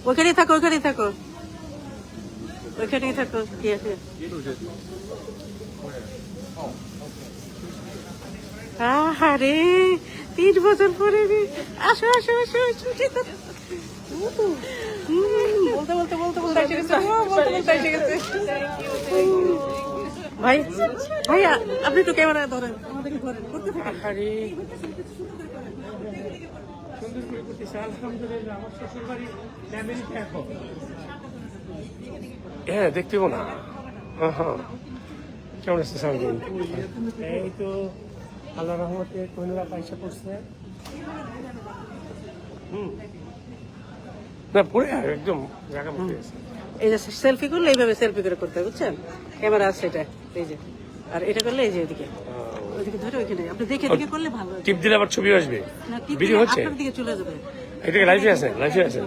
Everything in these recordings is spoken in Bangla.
ওইখানেই থাকো ওইখানেই থাকো ওইখানেই থাকো কি আছে আরে 3 বছর পরে আসো আসো আসো বলতে বলতে বলতে বলতে এসে গেছে বলতে বলতে এসে গেছে ভাই ভাইয়া আপনি একটু ক্যামেরা ধরেন আমাদেরকে ধরেন করতে থাকেন আরে সুন্দর করে করতেছে আলহামদুলিল্লাহ আমার শ্বশুর বাড়ি ফ্যামিলিতে এখন হ্যাঁ দেখতেও না কেমন আছে সামদিন এই তো আল্লাহ রহমতে কোহিনুরা পয়সা পড়ছে না পড়ে একদম জায়গা মধ্যে আছে এই যে সেলফি করলে এইভাবে সেলফি করে করতে হবে বুঝছেন ক্যামেরা আছে এটা এই যে আর এটা করলে এই যে এদিকে ওইদিকে ধরে ওইখানে আপনি দেখে দেখে করলে ভালো হবে টিপ দিলে আবার ছবি আসবে না টিপ ভিডিও হচ্ছে আপনার দিকে চলে যাবে এটাকে লাইভে আছে লাইভে আছে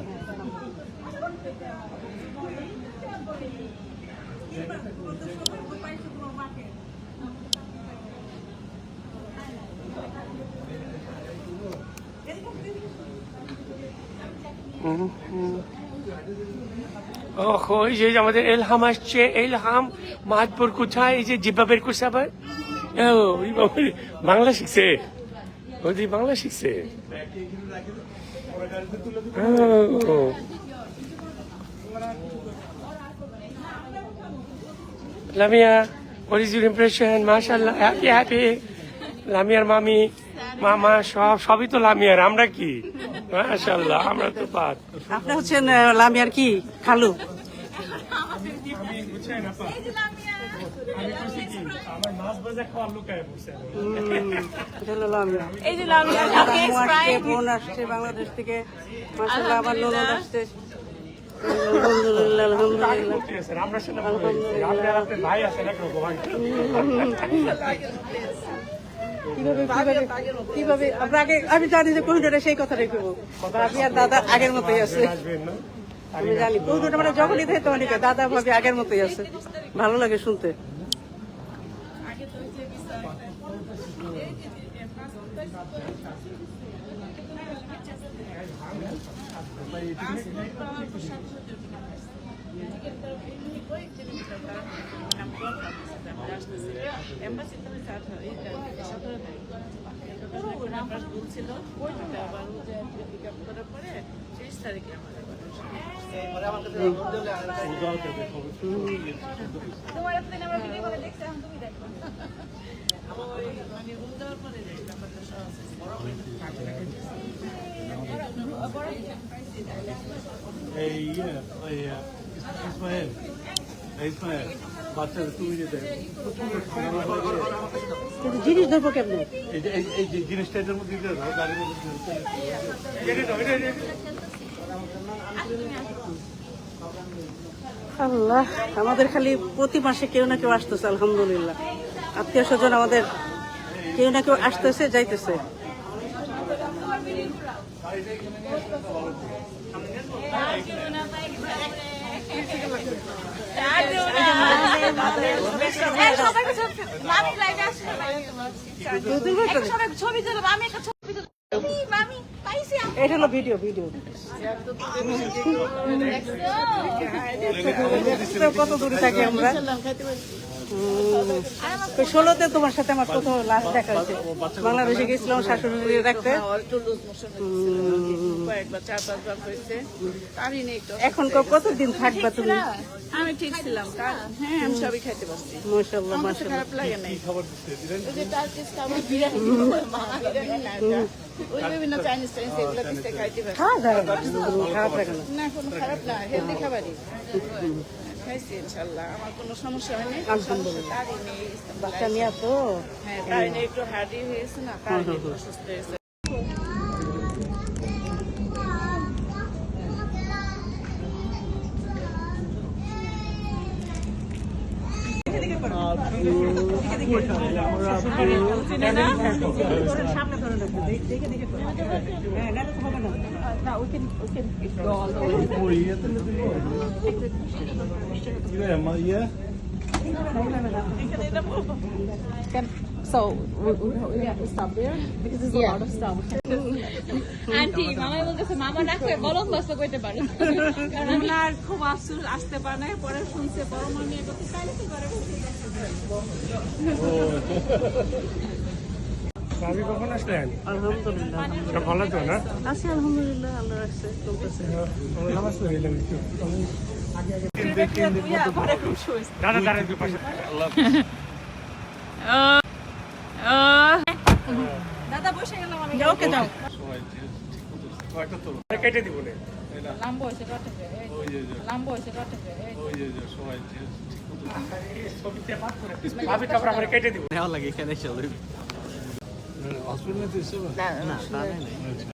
ওই যে আমাদের এলহাম আসছে এলহাম মাহাতপুর কোথায় এই যে জিব্বা বের করছে আবার বাংলা শিখছে ওই বাংলা শিখছে Lamia what is your impression মাশাআল্লাহ হ্যাপি হ্যাপি লামিয়ার মামি মামা সবই তো লামিয়ার আমরা কি মাশাআল্লাহ আমরা তো পাত আপনি হচ্ছেন লামিয়ার কি খালু বাংলাদেশ থেকে মাশাআল্লাহ আমার ননদ আসছে আলহামদুলিল্লাহ কিভাবে আমরা আগে আমি জানি যে কোহিনুরে সেই কথা রেখে ভাবি আর দাদা আগের মতোই আছে আমি জানি কোহিনুরে মানে যখনই দেয় তখনই দাদা ভাবি আগের মতোই আছে ভালো লাগে শুনতে জিনিস ধরবো কেমন এই জিনিসটা এটার মধ্যে গাড়ির মধ্যে আল্লাহ আমাদের খালি প্রতি মাসে কেউ না কেউ আসতেছে আলহামদুলিল্লাহ আত্মীয় স্বজন আমাদের কেউ না কেউ আসতেছে যাইতেছে এটা হলো ভিডিও কত দূরে থাকি আমরা 16তে তোমার সাথে আমার কোথাও লাস্ট দেখা হয়েছে বাংলাদেশে গেছিলাম শাশুড়ি রাখতে এখন কতদিন থাকবা তুমি আমি ঠিক ছিলাম হ্যাঁ আমি সবই খাইতে পারছি মাশাআল্লাহ মাশাআল্লাহ খারাপ লাগে নাই ওই যে টার্কিশ খাবার বিরিয়ানি ওই বিভিন্ন চাইনিজ এগুলো দিতে খাইতে পারছি খারাপ লাগে না কোনো খারাপ না হেলদি খাবারই খাইছি ইনশাআল্লাহ আমার কোনো সমস্যা হয়নি আলহামদুলিল্লাহ বাচ্চা নিয়ে তো হ্যাঁ তাই একটু হার্ডি হয়েছে না তাই সুস্থ হয়েছে So we have to stop there because there's a lot of stuff. Aunty মামা বলতেছে মামা না কয়ে কলম বাস্তা কইতে পারে কারণ আমি আর খুব আফসোস আসতে পারে না পরে শুনছে বড় মামি এটাতে চাইলে কি করে ভাবি কখন আসলেন? আলহামদুলিল্লাহ সব ভালো তো না? আছি আলহামদুলিল্লাহ আল্লাহ রাখছে চলতেছে আমরা নামাজ পড়িলাম একটু। পরে খুব শুয়েছে দাদা দাঁড়ান একটু পাশে। দাদা বসে গেলাম আমি ওকে যাও আরে কেটে দিব না। লাম্ব হয়েছে রটে লাম্ব হয়েছে রটে ছবিতে পাঠ করে ভাবি তারপর আমরা কেটে দিব। হসপিটালে তো এসে